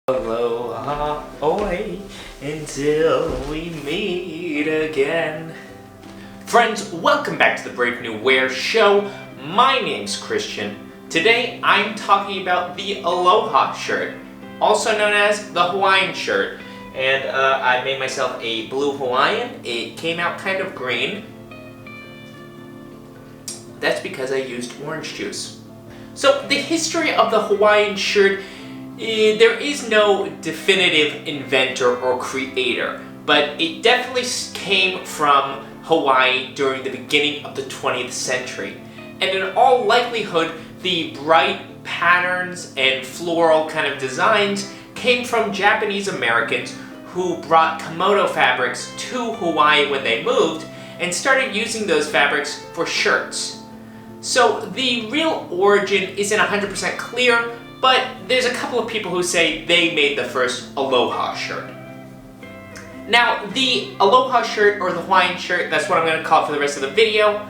Aloha, oi, until we meet again. Friends, welcome back to the Brave New Wear Show. My name's Christian. Today I'm talking about the Aloha shirt, also known as the Hawaiian shirt. And I made myself a blue Hawaiian. It came out kind of green. That's because I used orange juice. So the history of the Hawaiian shirt, there is no definitive inventor or creator, but it definitely came from Hawaii during the beginning of the 20th century. And in all likelihood, the bright patterns and floral kind of designs came from Japanese Americans who brought Komodo fabrics to Hawaii when they moved and started using those fabrics for shirts. So the real origin isn't 100% clear, but there's a couple of people who say they made the first Aloha shirt. Now, the Aloha shirt, or the Hawaiian shirt, that's what I'm going to call it for the rest of the video,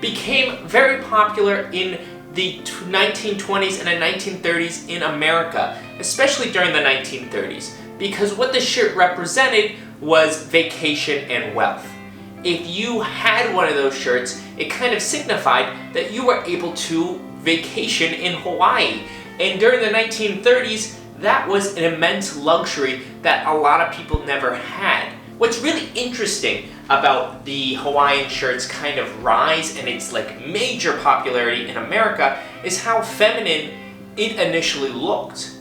became very popular in the 1920s and the 1930s in America, especially during the 1930s, because what the shirt represented was vacation and wealth. If you had one of those shirts, it kind of signified that you were able to vacation in Hawaii. And during the 1930s, that was an immense luxury that a lot of people never had. What's really interesting about the Hawaiian shirt's kind of rise and its major popularity in America is how feminine it initially looked.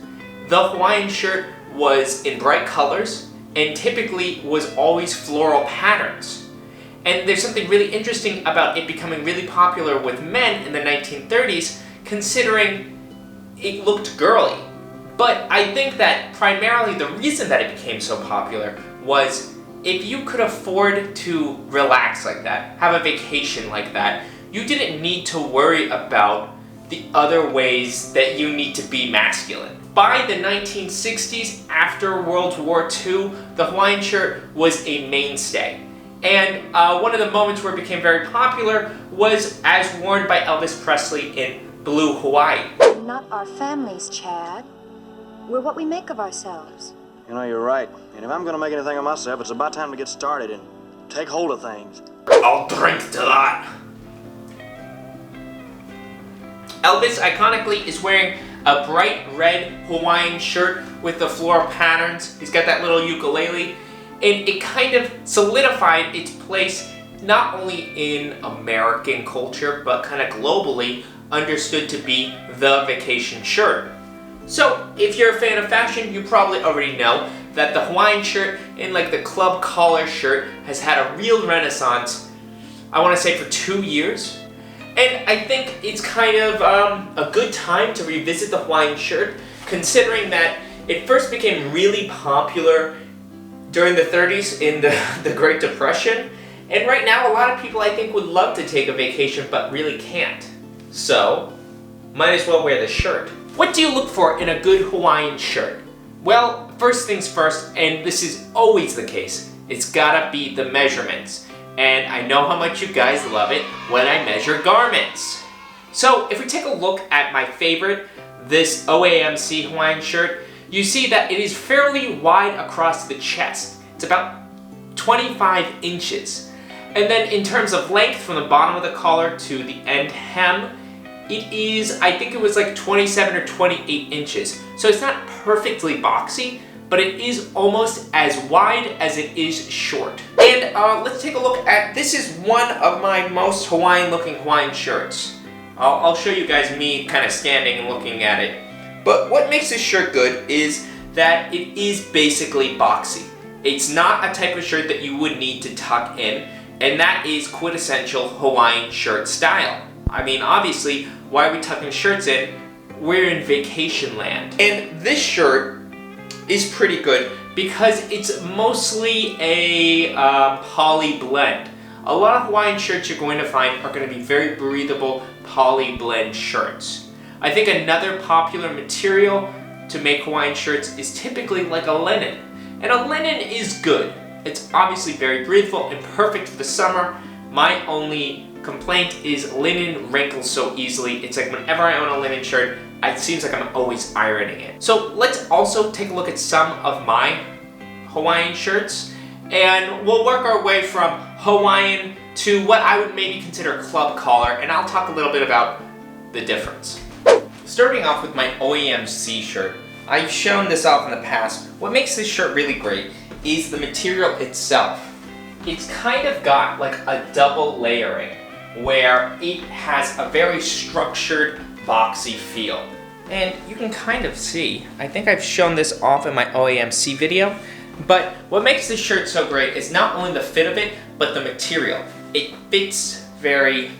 The Hawaiian shirt was in bright colors and typically was always floral patterns. And there's something really interesting about it becoming really popular with men in the 1930s, considering it looked girly. But I think that primarily the reason that it became so popular was if you could afford to relax like that, have a vacation like that, you didn't need to worry about the other ways that you need to be masculine. By the 1960s, after World War II, the Hawaiian shirt was a mainstay. And one of the moments where it became very popular was as worn by Elvis Presley in Blue Hawaii. We're not our families, Chad. We're what we make of ourselves. You know, you're right. And if I'm going to make anything of myself, it's about time to get started and take hold of things. I'll drink to that. Elvis, iconically, is wearing a bright red Hawaiian shirt with the floral patterns. He's got that little ukulele. And it kind of solidified its place not only in American culture, but kind of globally understood to be the vacation shirt. So, if you're a fan of fashion, you probably already know that the Hawaiian shirt and the club collar shirt has had a real renaissance, I want to say for 2 years. And I think it's kind of a good time to revisit the Hawaiian shirt, considering that it first became really popular during the 30s in the Great Depression. And right now, a lot of people I think would love to take a vacation, but really can't. So, might as well wear the shirt. What do you look for in a good Hawaiian shirt? Well, first things first, and this is always the case, it's gotta be the measurements. And I know how much you guys love it when I measure garments. So, if we take a look at my favorite, this OAMC Hawaiian shirt, you see that it is fairly wide across the chest. It's about 25 inches. And then in terms of length, from the bottom of the collar to the end hem, it is, I think it was 27 or 28 inches. So it's not perfectly boxy, but it is almost as wide as it is short. And let's take a look at, this is one of my most Hawaiian looking Hawaiian shirts. I'll show you guys me kind of standing and looking at it. But what makes this shirt good is that it is basically boxy. It's not a type of shirt that you would need to tuck in, and that is quintessential Hawaiian shirt style. I mean, obviously, why are we tucking shirts in? We're in vacation land. And this shirt is pretty good because it's mostly a poly blend. A lot of Hawaiian shirts you're going to find are going to be very breathable poly blend shirts. I think another popular material to make Hawaiian shirts is typically like a linen. And a linen is good. It's obviously very breathable and perfect for the summer. My only complaint is linen wrinkles so easily. It's like whenever I own a linen shirt, it seems like I'm always ironing it. So let's also take a look at some of my Hawaiian shirts, and we'll work our way from Hawaiian to what I would maybe consider club collar, and I'll talk a little bit about the difference. Starting off with my OEMC shirt, I've shown this off in the past. What makes this shirt really great is the material itself. It's kind of got like a double layering where it has a very structured, boxy feel. And you can kind of see, I think I've shown this off in my OEMC video, but what makes this shirt so great is not only the fit of it, but the material. It fits very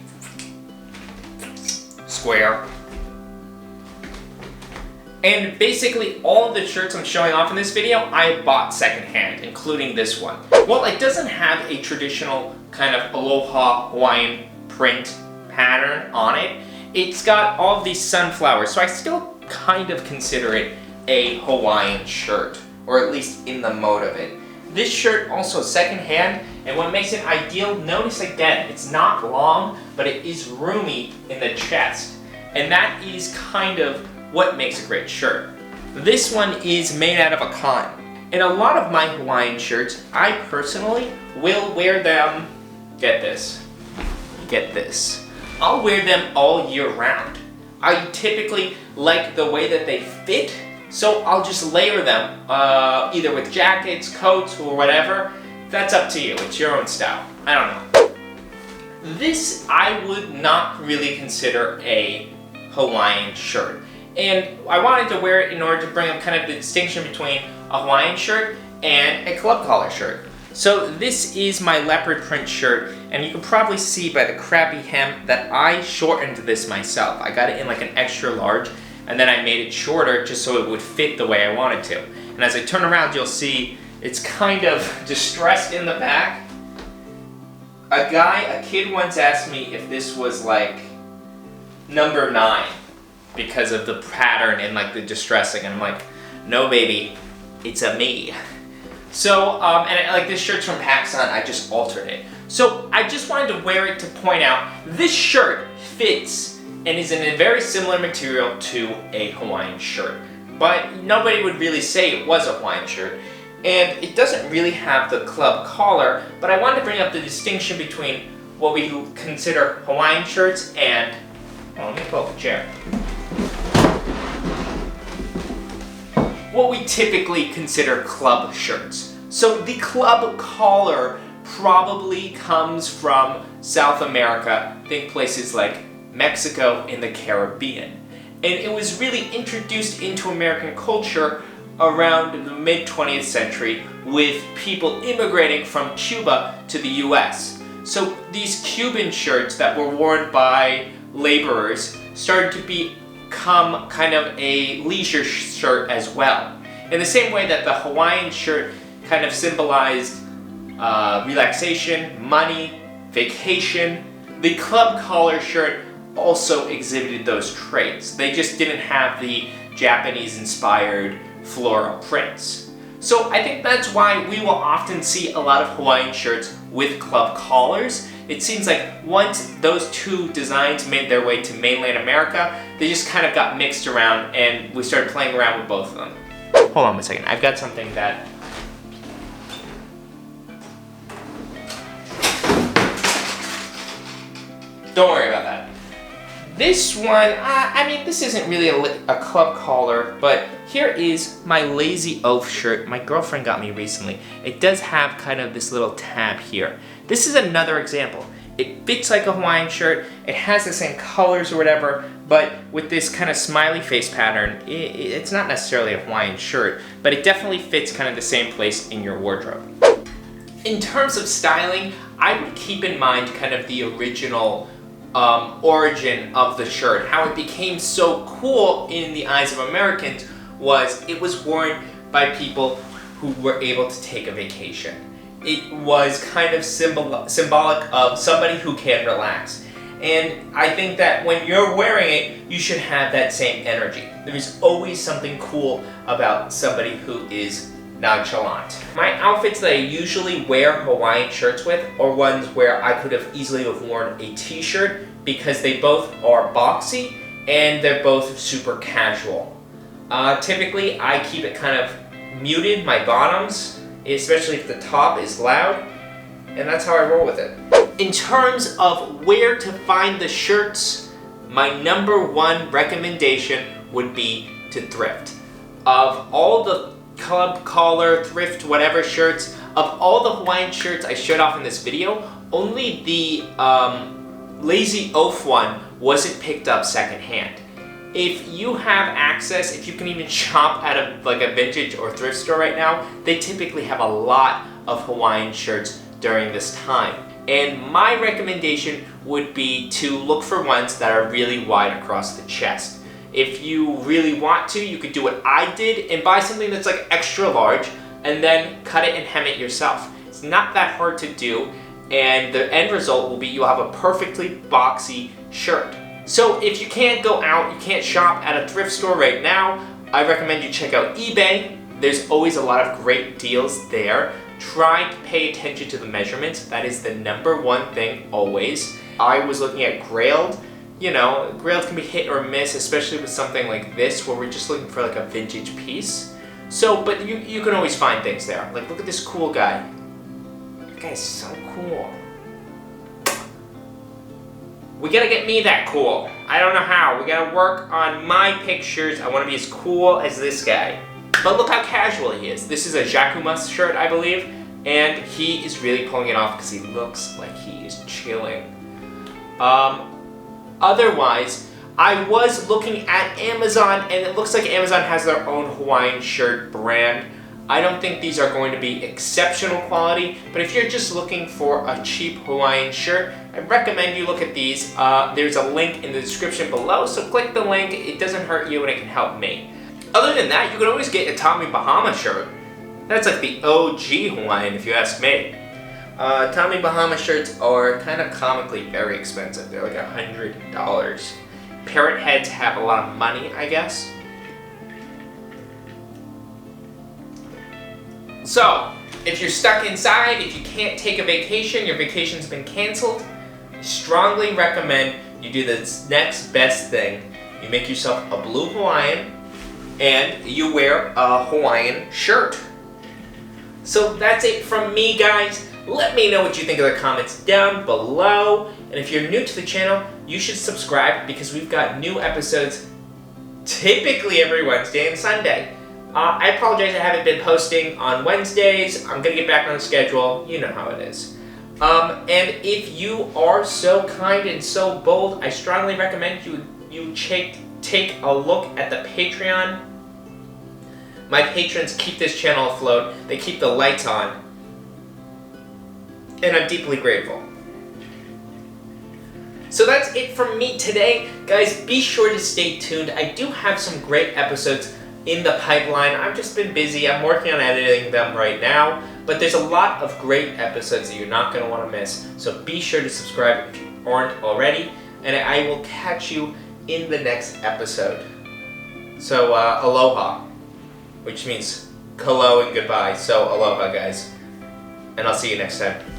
square. And basically all of the shirts I'm showing off in this video, I bought secondhand, including this one. While it doesn't have a traditional kind of Aloha Hawaiian print pattern on it, it's got all of these sunflowers, so I still kind of consider it a Hawaiian shirt, or at least in the mode of it. This shirt also secondhand, and what makes it ideal, notice again, it's not long, but it is roomy in the chest. And that is kind of what makes a great shirt. This one is made out of a cotton. And a lot of my Hawaiian shirts, I personally will wear them, get this, I'll wear them all year round. I typically like the way that they fit, so I'll just layer them, either with jackets, coats, or whatever. That's up to you, it's your own style. I don't know. This I would not really consider a Hawaiian shirt. And I wanted to wear it in order to bring up kind of the distinction between a Hawaiian shirt and a club collar shirt. So this is my leopard print shirt, and you can probably see by the crappy hem that I shortened this myself. I got it in like an extra large, and then I made it shorter just so it would fit the way I wanted to. And as I turn around, you'll see it's kind of distressed in the back. A kid once asked me if this was like number 9 because of the pattern and like the distressing, and I'm like, no baby, it's a me. So, like this shirt's from Pakistan, I just altered it. So I just wanted to wear it to point out, this shirt fits and is in a very similar material to a Hawaiian shirt. But nobody would really say it was a Hawaiian shirt. And it doesn't really have the club collar, but I wanted to bring up the distinction between what we consider Hawaiian shirts and, well, let me pull up the chair. What we typically consider club shirts. So the club collar probably comes from South America, think places like Mexico and the Caribbean. And it was really introduced into American culture around the mid-20th century with people immigrating from Cuba to the US. So these Cuban shirts that were worn by laborers started to become kind of a leisure shirt as well. In the same way that the Hawaiian shirt kind of symbolized relaxation, money, vacation, the club collar shirt also exhibited those traits. They just didn't have the Japanese-inspired floral prints. So I think that's why we will often see a lot of Hawaiian shirts with club collars. It seems like once those two designs made their way to mainland America, they just kind of got mixed around and we started playing around with both of them. Hold on a second, I've got something that... Don't worry about that. This one, I mean, this isn't really a club collar, but here is my Lazy Oaf shirt my girlfriend got me recently. It does have kind of this little tab here. This is another example. It fits like a Hawaiian shirt, it has the same colors or whatever, but with this kind of smiley face pattern, it's not necessarily a Hawaiian shirt, but it definitely fits kind of the same place in your wardrobe. In terms of styling, I would keep in mind kind of the original origin of the shirt. How it became so cool in the eyes of Americans was it was worn by people who were able to take a vacation. It was kind of symbolic of somebody who can relax. And I think that when you're wearing it, you should have that same energy. There's always something cool about somebody who is nonchalant. My outfits that I usually wear Hawaiian shirts with are ones where I could have easily have worn a t-shirt because they both are boxy and they're both super casual. Typically, I keep it kind of muted, my bottoms, especially if the top is loud, and that's how I roll with it. In terms of where to find the shirts, my #1 recommendation would be to thrift. Of all the club collar, thrift, whatever shirts, of all the Hawaiian shirts I showed off in this video, only the Lazy Oaf one wasn't picked up secondhand. If you have access, if you can even shop at a vintage or thrift store right now, they typically have a lot of Hawaiian shirts during this time. And my recommendation would be to look for ones that are really wide across the chest. If you really want to, you could do what I did and buy something that's like extra large and then cut it and hem it yourself. It's not that hard to do, and the end result will be you'll have a perfectly boxy shirt. So if you can't go out, you can't shop at a thrift store right now, I recommend you check out eBay. There's always a lot of great deals there. Try to pay attention to the measurements. That is the #1 thing always. I was looking at Grailed. You know, Grailed can be hit or miss, especially with something like this where we're just looking for like a vintage piece. So, but you can always find things there. Like, look at this cool guy. That guy's so cool. We gotta get me that cool. I don't know how. We gotta work on my pictures. I wanna be as cool as this guy. But look how casual he is. This is a Jakumas shirt, I believe, and he is really pulling it off because he looks like he is chilling. Otherwise, I was looking at Amazon, and it looks like Amazon has their own Hawaiian shirt brand. I don't think these are going to be exceptional quality, but if you're just looking for a cheap Hawaiian shirt, I recommend you look at these. There's a link in the description below, so click the link. It doesn't hurt you and it can help me. Other than that, you can always get a Tommy Bahama shirt. That's like the OG Hawaiian, if you ask me. Tommy Bahama shirts are kind of comically very expensive. They're like $100. Parrot heads have a lot of money, I guess. So, if you're stuck inside, if you can't take a vacation, your vacation's been canceled, I strongly recommend you do the next best thing. You make yourself a blue Hawaiian, and you wear a Hawaiian shirt. So that's it from me, guys. Let me know what you think in the comments down below. And if you're new to the channel, you should subscribe because we've got new episodes typically every Wednesday and Sunday. I apologize I haven't been posting on Wednesdays. I'm going to get back on the schedule. You know how it is. And if you are so kind and so bold, I strongly recommend you take a look at the Patreon. My patrons keep this channel afloat. They keep the lights on. And I'm deeply grateful. So that's it from me today. Guys, be sure to stay tuned. I do have some great episodes in the pipeline. I've just been busy. I'm working on editing them right now. But there's a lot of great episodes that you're not going to want to miss. So be sure to subscribe if you aren't already. And I will catch you in the next episode. So, aloha. Which means hello and goodbye. So, aloha, guys. And I'll see you next time.